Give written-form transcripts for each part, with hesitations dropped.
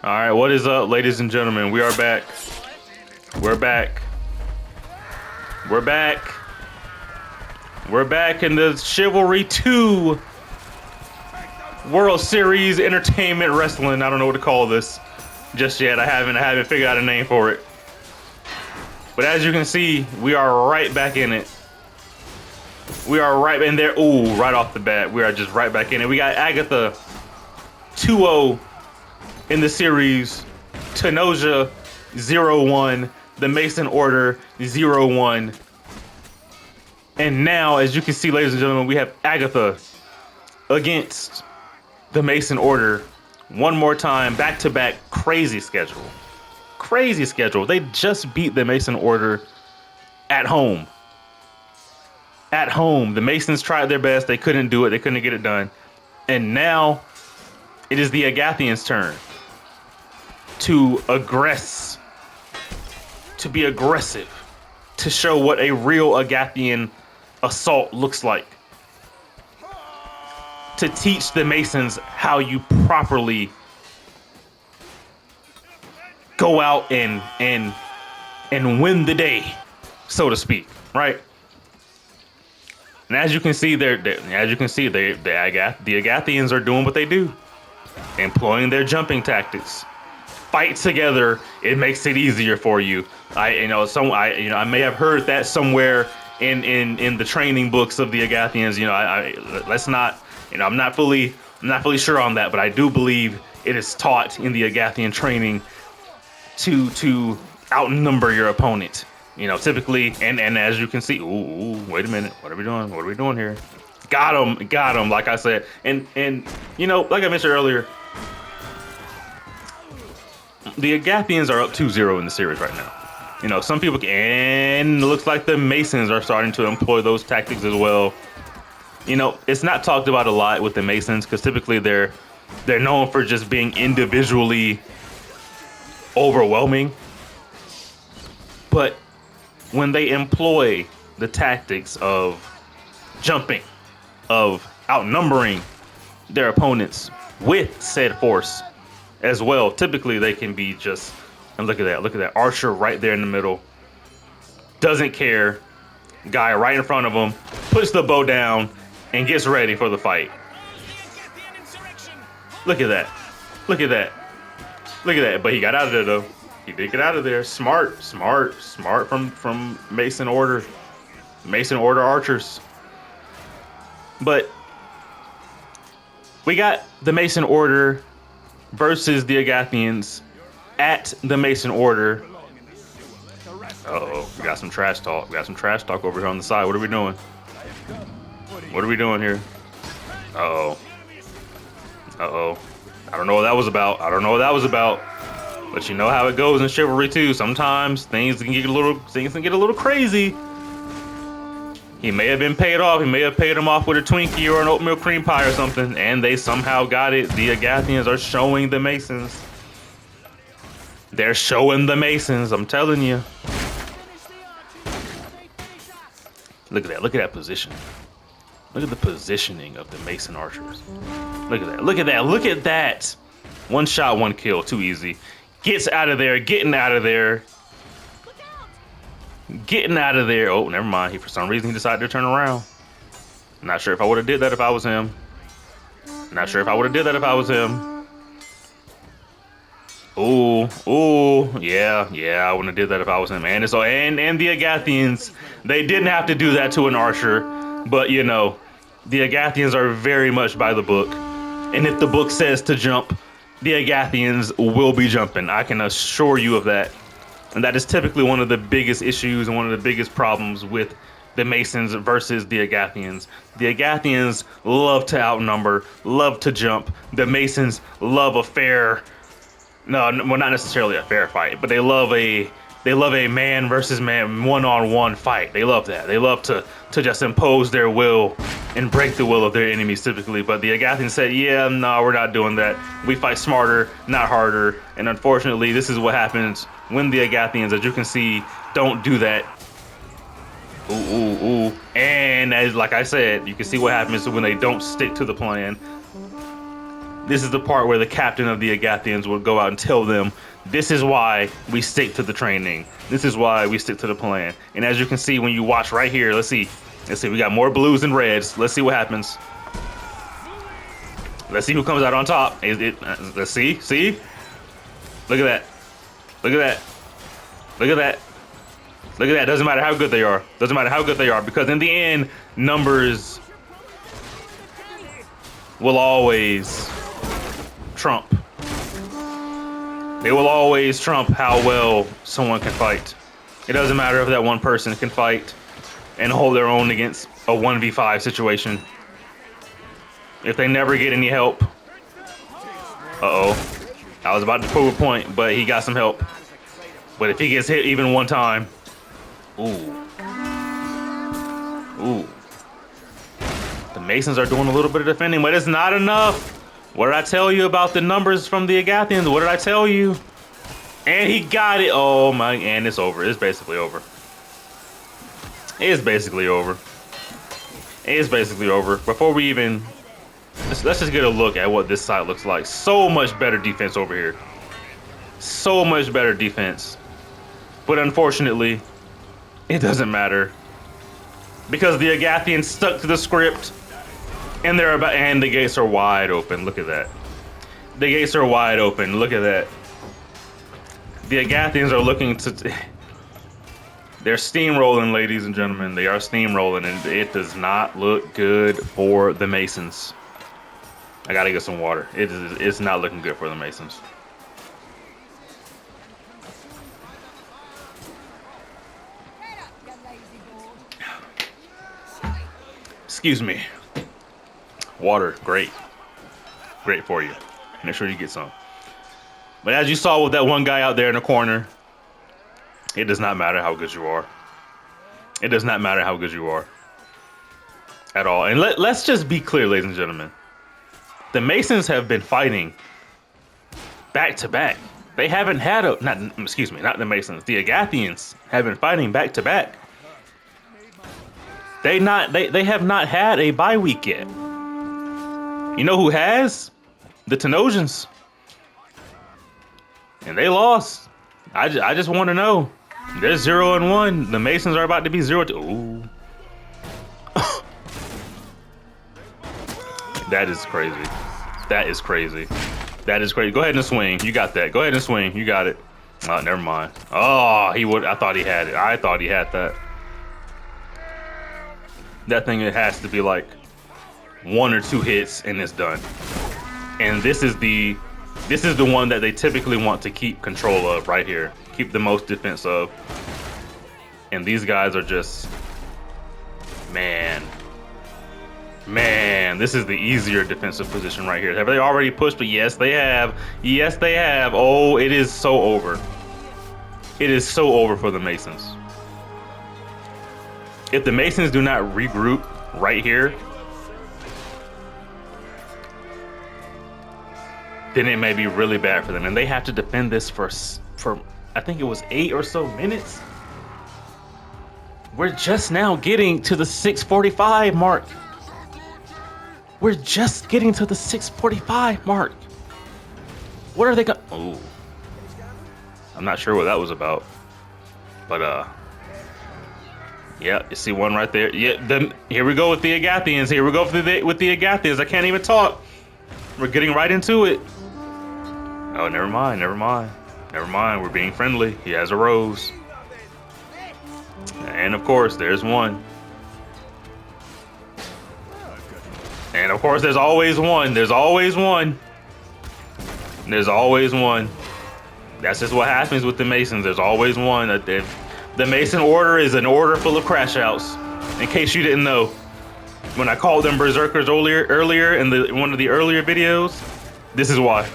All right, what is up, ladies and gentlemen? We are back. We're back. We're back. We're back in the Chivalry 2 World Series Entertainment Wrestling. I don't know what to call this just yet. I haven't figured out a name for it. But as you can see, we are right back in it. We are right in there. Ooh, right off the bat, we are just right back in it. We got Agatha 2-0 in the series, Tenoja 0-1, the Mason Order 0-1. And now, as you can see, ladies and gentlemen, we have Agatha against the Mason Order. One more time, back-to-back, crazy schedule. Crazy schedule. They just beat the Mason Order at home. At home. The Masons tried their best. They couldn't do it. They couldn't get it done. And now, it is the Agathians' turn to be aggressive, to show what a real Agathian assault looks like, to teach the Masons how you properly go out and win the day, so to speak, right? And as you can see, the Agathians are doing what they do, employing their jumping tactics. Fight together, it makes it easier for you. I may have heard that somewhere in the training books of the Agathians. I'm not fully sure on that, but I do believe it is taught in the Agathian training to outnumber your opponent. Typically, and as you can see, wait a minute, what are we doing? What are we doing here? Got him, like I said, and like I mentioned earlier, the Agathians are up 2-0 in the series right now. Some people and it looks like the Masons are starting to employ those tactics as well. It's not talked about a lot with the Masons because typically they're known for just being individually overwhelming. But when they employ the tactics of jumping, of outnumbering their opponents with said force as well, typically they can be just, and look at that archer right there in the middle, doesn't care, guy right in front of him, puts the bow down and gets ready for the fight. Look at that. But he got out of there though. He did get out of there. Smart from Mason Order archers. But we got the Mason Order versus the Agathians at the Mason Order. Uh-oh, we got some trash talk. Over here on the side. What are we doing? What are we doing here? Uh-oh. I don't know what that was about. But you know how it goes in Chivalry 2. Sometimes things can get a little crazy. He may have been paid off. He may have paid him off with a Twinkie or an oatmeal cream pie or something, and they somehow got it. The Agathians are showing the Masons. They're showing the Masons, I'm telling you. Look at that position. Look at the positioning of the Mason archers. Look at that. One shot, one kill, too easy. Getting out of there. Oh, never mind. For some reason, he decided to turn around. Not sure if I would have did that if I was him. Ooh, yeah, I wouldn't have did that if I was him. And the Agathians, they didn't have to do that to an archer, but the Agathians are very much by the book. And if the book says to jump, the Agathians will be jumping. I can assure you of that. And that is typically one of the biggest issues and one of the biggest problems with the Masons versus the Agathians. The Agathians love to outnumber, love to jump. The Masons love a fair, not necessarily a fair fight, but they love a man versus man, one-on-one fight. They love that. They love to just impose their will and break the will of their enemies typically. But the Agathians said, yeah, no, we're not doing that. We fight smarter, not harder. And unfortunately, this is what happens when the Agathians, as you can see, don't do that. Ooh. And as like I said, you can see what happens when they don't stick to the plan. This is the part where the captain of the Agathians would go out and tell them, this is why we stick to the training. This is why we stick to the plan. And as you can see when you watch right here, let's see, we got more blues and reds. Let's see what happens. Let's see who comes out on top. Let's see. Look at that. Look at that. Look at that. Look at that. Doesn't matter how good they are. Doesn't matter how good they are, because in the end, numbers will always trump. They will always trump how well someone can fight. It doesn't matter if that one person can fight and hold their own against a 1v5 situation. If they never get any help. Uh-oh. I was about to prove a point, but he got some help. But if he gets hit even one time. Ooh. Ooh. The Masons are doing a little bit of defending, but it's not enough. What did I tell you about the numbers from the Agathians? What did I tell you? And he got it. Oh my, and it's over. It's basically over. It's basically over. It's basically over. Before we even, let's just get a look at what this side looks like. So much better defense over here. So much better defense. But unfortunately, it doesn't matter. Because the Agathians stuck to the script. And the gates are wide open. Look at that. The gates are wide open. Look at that. The Agathians are looking to... They're steamrolling, ladies and gentlemen. They are steamrolling, and it does not look good for the Masons. I gotta get some water. It's not looking good for the Masons. Excuse me. Water, great. Great for you. Make sure you get some. But as you saw with that one guy out there in the corner, it does not matter how good you are. It does not matter how good you are. At all. And let's just be clear, ladies and gentlemen. The Masons have been fighting back to back. They haven't had not the Masons. The Agathians have been fighting back to back. They have not had a bye week yet. You know who has? The Tenosians. And they lost. I just want to know. They're 0-1. The Masons are about to be 0-2. Ooh. That is crazy. That is crazy. That is crazy. Go ahead and swing. You got that. Go ahead and swing. You got it. Oh, never mind. Oh, he would. I thought he had it. I thought he had that. That thing, it has to be like 1 or 2 hits and it's done. And this is the one that they typically want to keep control of right here. Keep the most defense of. And these guys are just, man, this is the easier defensive position right here. Have they already pushed? But yes, they have. Yes, they have. Oh, it is so over. It is so over for the Masons. If the Masons do not regroup right here, then it may be really bad for them. And they have to defend this for I think it was 8 or so minutes. We're just now getting to the 6:45 mark. We're just getting to the 6:45 mark. What are they going? Oh, I'm not sure what that was about. But yeah, you see one right there. Yeah, here we go with the Agathians. Here we go with the Agathians. I can't even talk. We're getting right into it. Oh, never mind. We're being friendly. He has a rose. And of course, there's one. And of course, there's always one. There's always one. That's just what happens with the Masons. There's always one. The Mason order is an order full of crash outs. In case you didn't know. When I called them berserkers earlier in one of the earlier videos, this is why.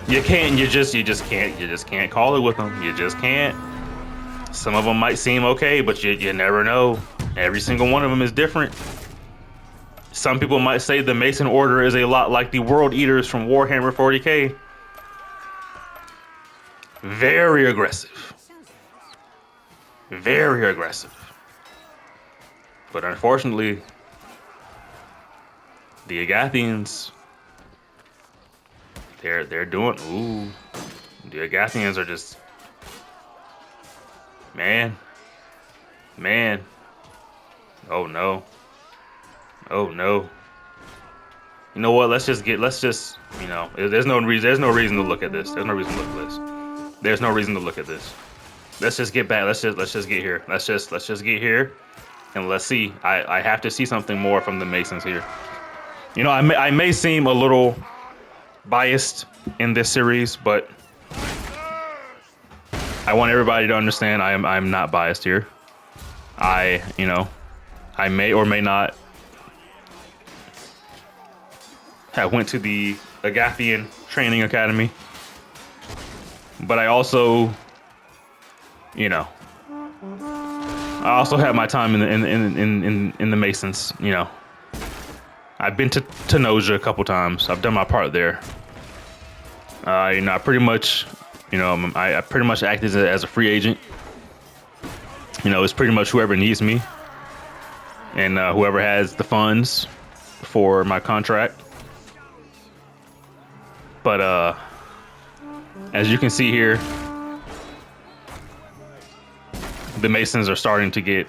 You just can't call it with them. You just can't. Some of them might seem okay, but you never know. Every single one of them is different. Some people might say the Mason Order is a lot like the World Eaters from Warhammer 40k. Very aggressive. Very aggressive. But unfortunately, the Agathians They're doing. Ooh, the Agathians are just. Man. Oh no. Oh no. You know what? Let's just, you know, there's no reason to look at this. There's no reason to look at this. There's no reason to look at this. Let's just get back. Let's just get here. Let's just get here, and let's see. I have to see something more from the Masons here. You know, I may seem a little biased in this series, but I want everybody to understand I'm not biased here. You know, I may or may not have went to the Agathian Training Academy, but I also, you know, I also had my time in the Masons. You know, I've been to Tenosia a couple times. I've done my part there. You know, I pretty much, you know, I pretty much act as a free agent. You know, it's pretty much whoever needs me, and whoever has the funds for my contract. But as you can see here, the Masons are starting to get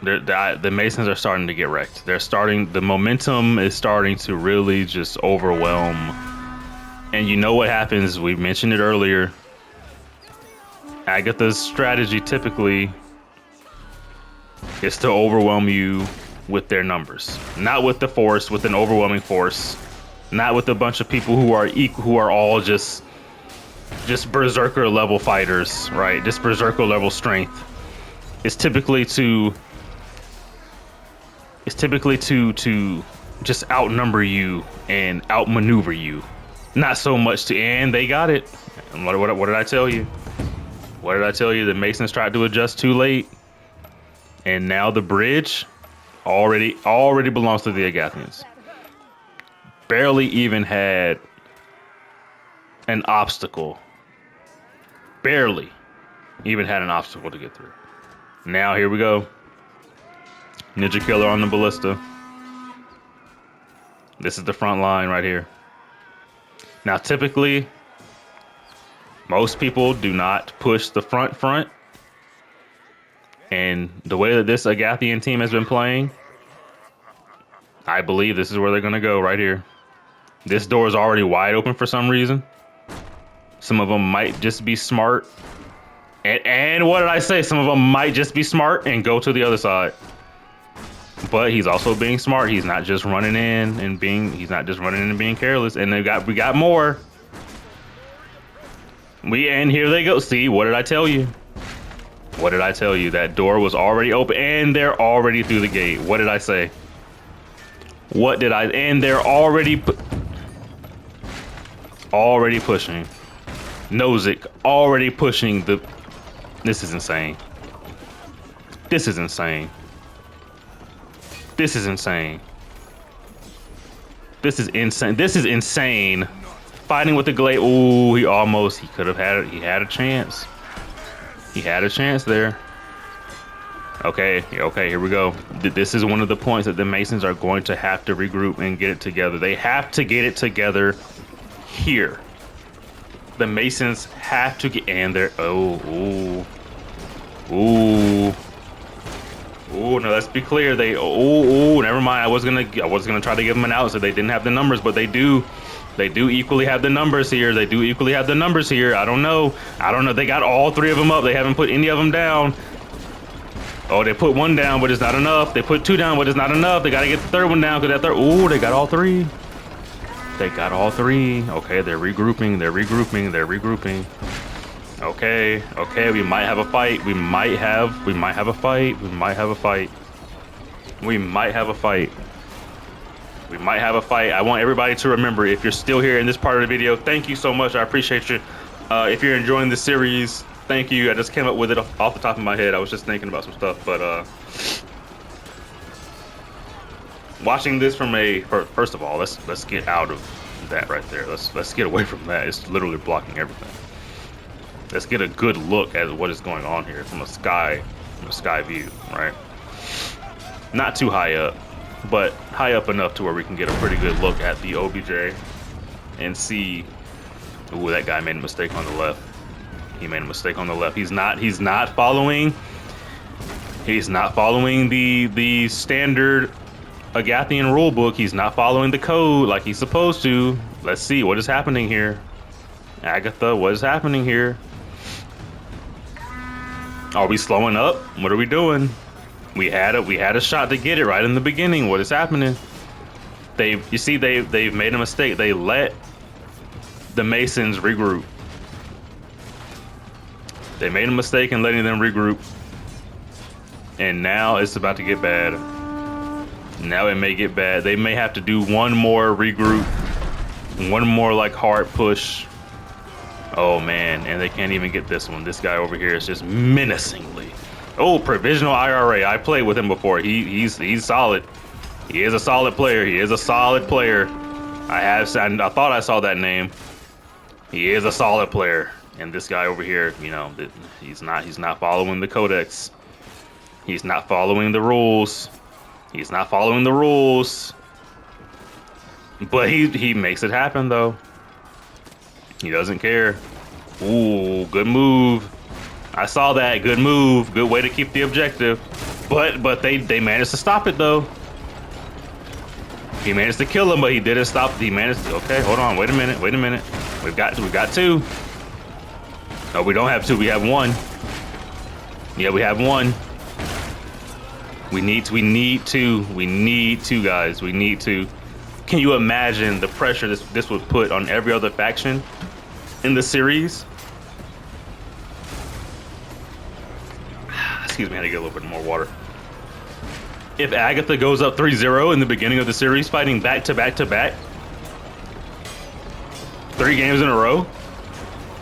the Masons are starting to get wrecked. The momentum is starting to really just overwhelm. And you know what happens? We mentioned it earlier. Agatha's strategy typically is to overwhelm you with their numbers, not with the force, with an overwhelming force, not with a bunch of people who are all just berserker level fighters, right? Just berserker level strength. It's typically to just outnumber you and outmaneuver you. Not so much to, and they got it. And what did I tell you? What did I tell you? The Masons tried to adjust too late, and now the bridge already belongs to the Agathians. Barely even had an obstacle. Barely even had an obstacle to get through. Now here we go. Ninja Killer on the ballista. This is the front line right here. Now typically, most people do not push the front. And the way that this Agathian team has been playing, I believe this is where they're going to go right here. This door is already wide open for some reason. Some of them might just be smart. And what did I say? Some of them might just be smart and go to the other side. But he's also being smart. He's not just running in and being careless. And we got more. And here they go. See, what did I tell you? What did I tell you? That door was already open and they're already through the gate. What did I say? What did I? And they're already pushing. Nozick already pushing the. This is insane. This is insane. This is insane. This is insane. This is insane. Fighting with the glade. Ooh, he could have had it. He had a chance. He had a chance there. Okay, here we go. This is one of the points that the Masons are going to have to regroup and get it together. They have to get it together here. The Masons have to get, and they're, ooh. No, let's be clear. Never mind. I was gonna try to give them an out so they didn't have the numbers, but they do. They do equally have the numbers here. I don't know. They got all three of them up. They haven't put any of them down. Oh, they put one down, but it's not enough. They put two down, but it's not enough. They gotta get the third one down because that third. Ooh, they got all three. Okay, they're regrouping. Okay, we might have a fight. We might have a fight. I want everybody to remember, if you're still here in this part of the video, thank you so much. I appreciate you. If you're enjoying the series, thank you. I just came up with it off the top of my head. I was just thinking about some stuff, but watching this from first of all, let's get out of that right there. Let's get away from that. It's literally blocking everything. Let's get a good look at what is going on here from a sky view, right? Not too high up, but high up enough to where we can get a pretty good look at the OBJ and see Ooh, that guy made a mistake on the left. He made a mistake on the left. He's not following. He's not following the standard Agathian rule book. He's not following the code like he's supposed to. Let's see what is happening here. Agatha, what is happening here? Are we slowing up? What are we doing? We had a shot to get it right in the beginning. What is happening? You see, they've made a mistake. They let the Masons regroup. They made a mistake in letting them regroup. And now it's about to get bad. Now it may get bad. They may have to do one more regroup. One more like hard push. Oh man, and they can't even get this one. This guy over here is just menacingly. Oh, provisional IRA. I played with him before. He's solid. He is a solid player. He is a solid player. I thought I saw that name. He is a solid player. And this guy over here, you know, he's not following the codex. He's not following the rules. He's not following the rules. But he makes it happen though. He doesn't care. Ooh, good move. I saw that. Good move. Good way to keep the objective. But they managed to stop it though. He managed to kill him, but he didn't stop. He managed to, okay, hold on. Wait a minute. We've got two. No, we don't have two. We have one. Yeah, we have one. We need two, guys. We need to. Can you imagine the pressure this would put on every other faction in the series? Excuse me, I had to get a little bit more water. If Agatha goes up 3-0 in the beginning of the series, fighting back to back, 3 games in a row,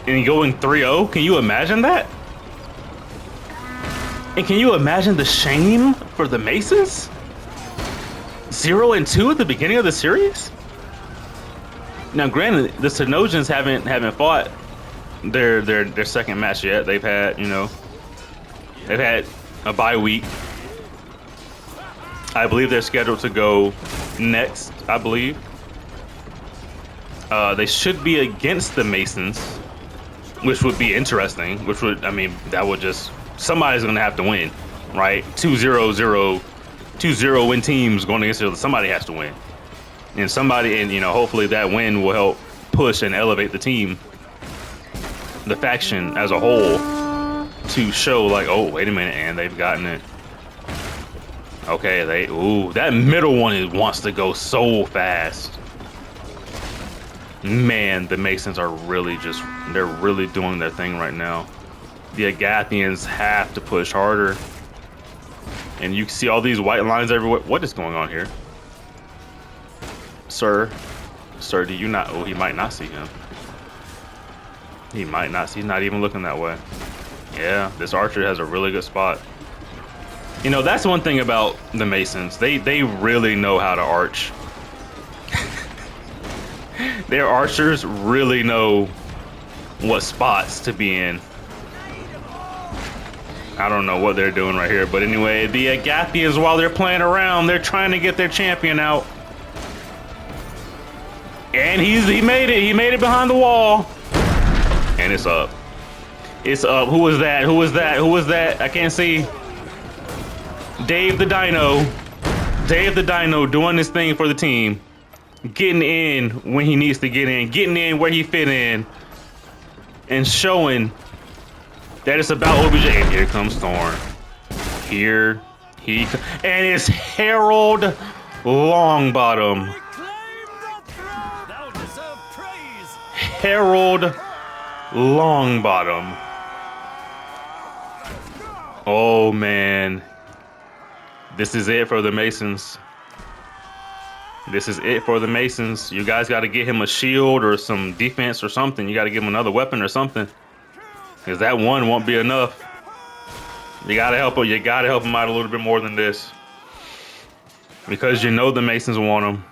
and going 3-0, can you imagine that? And can you imagine the shame for the Masons? 0-2 at the beginning of the series? Now, granted, the Tenosians haven't fought their second match yet. They've had, you know, they've had a bye week. I believe they're scheduled to go next, I believe. They should be against the Masons, which would be interesting, which would, I mean, that would just, somebody's going to have to win, right? 2-0 win teams going against each other. Somebody has to win. And somebody, and you know, hopefully that win will help push and elevate the team, the faction as a whole, to show like, oh, wait a minute, and they've gotten it. Okay, that middle one wants to go so fast. Man, the Masons are really they're really doing their thing right now. The Agathians have to push harder. And you can see all these white lines everywhere. What is going on here? Sir, do you not? Oh, he might not see him. He might not see. He's not even looking that way. Yeah, this archer has a really good spot. You know, that's one thing about the Masons. They really know how to arch. Their archers really know what spots to be in. I don't know what they're doing right here, but anyway, the Agathians, while they're playing around, they're trying to get their champion out. And he made it. He made it behind the wall. And it's up. It's up. Who was that? Who was that? Who was that? I can't see. Dave the Dino. Dave the Dino doing this thing for the team. Getting in when he needs to get in. Getting in where he fit in. And showing that it's about OBJ. And here comes Thorn. Here he comes. And it's Harold Longbottom. Harold Longbottom. Oh man. This is it for the Masons. This is it for the Masons. You guys got to get him a shield or some defense or something. You got to give him another weapon or something. Because that one won't be enough. You got to help him. You got to help him out a little bit more than this. Because you know the Masons want him.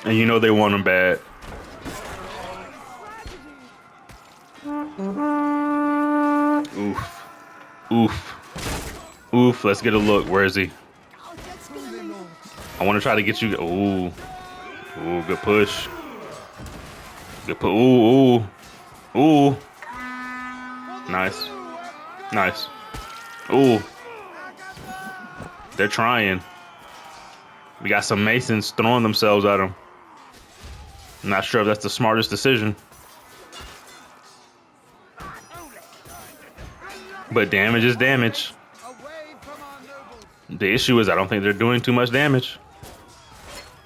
And you know they want him bad. Oof. Oof. Oof. Let's get a look. Where is he? I want to try to get you. Ooh. Ooh, good push. Good put. Ooh, ooh, ooh. Nice, nice. Ooh. They're trying. We got some Masons throwing themselves at him. I'm not sure if that's the smartest decision. But damage is damage. The issue is I don't think they're doing too much damage.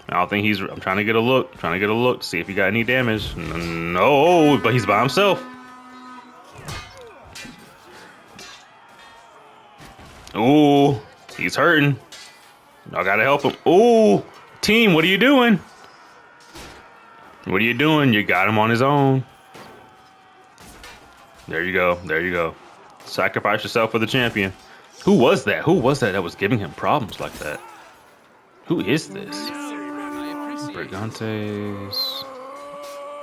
I don't think he's... I'm trying to get a look. Trying to get a look. See if he got any damage. No, but he's by himself. Ooh, he's hurting. Y'all gotta help him. Ooh, team, what are you doing? What are you doing? You got him on his own. There you go. There you go. Sacrifice yourself for the champion. Who was that? Who was that was giving him problems like that? Who is this? Brigantes.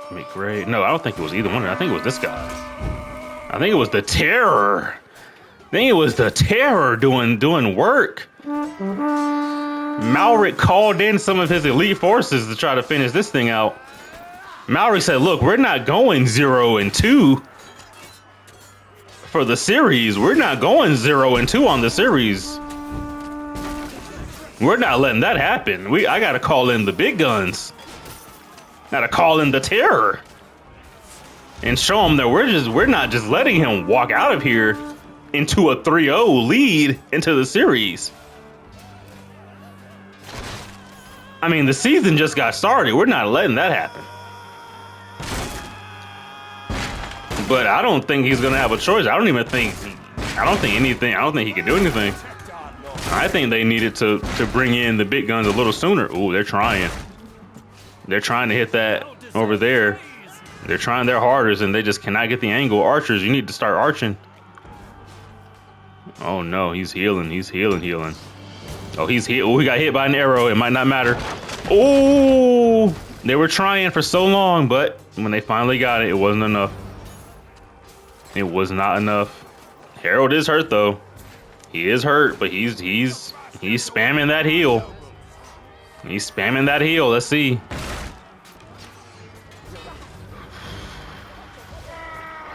McRae. No, I don't think it was either one. I think it was this guy. I think it was the Terror. I think it was the Terror doing work. Malric called in some of his elite forces to try to finish this thing out. Malric said, look, we're not going 0-2 for the series. We're not going 0-2 on the series. We're not letting that happen. I gotta call in the big guns. Gotta call in the Terror. And show him that we're not just letting him walk out of here into a 3-0 lead into the series. I mean, the season just got started. We're not letting that happen. But I don't think he's gonna have a choice. I don't think he can do anything. I think they needed to bring in the big guns a little sooner. Ooh, they're trying. They're trying to hit that over there. They're trying their hardest and they just cannot get the angle. Archers, you need to start arching. Oh no, he's healing. He's healing. Oh, he's hit. Oh, he got hit by an arrow. It might not matter. Oh, they were trying for so long, but when they finally got it, it wasn't enough. It was not enough. Harold is hurt though. He is hurt, but he's spamming that heal. He's spamming that heal. Let's see.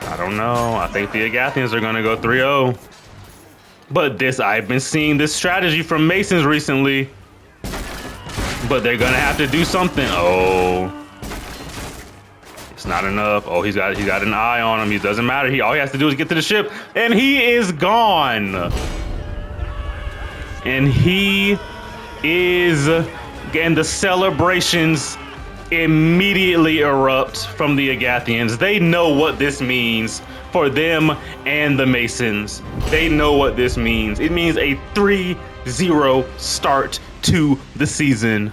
I don't know. I think the Agathians are gonna go 3-0. But I've been seeing this strategy from Masons recently. But they're gonna have to do something. Oh, it's not enough. Oh, he's got an eye on him. It doesn't matter. All he has to do is get to the ship, and he is gone. And the celebrations immediately erupt from the Agathians. They know what this means for them and the Masons. They know what this means. It means a 3-0 start to the season.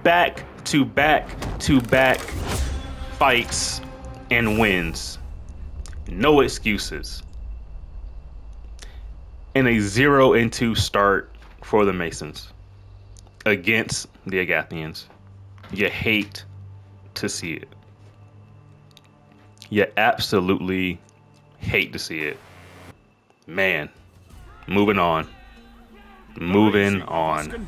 Back to back to back fights and wins. No excuses. And a 0-2 start for the Masons against the Agathians. You hate to see it. You absolutely hate to see it. Man, moving on. Moving on.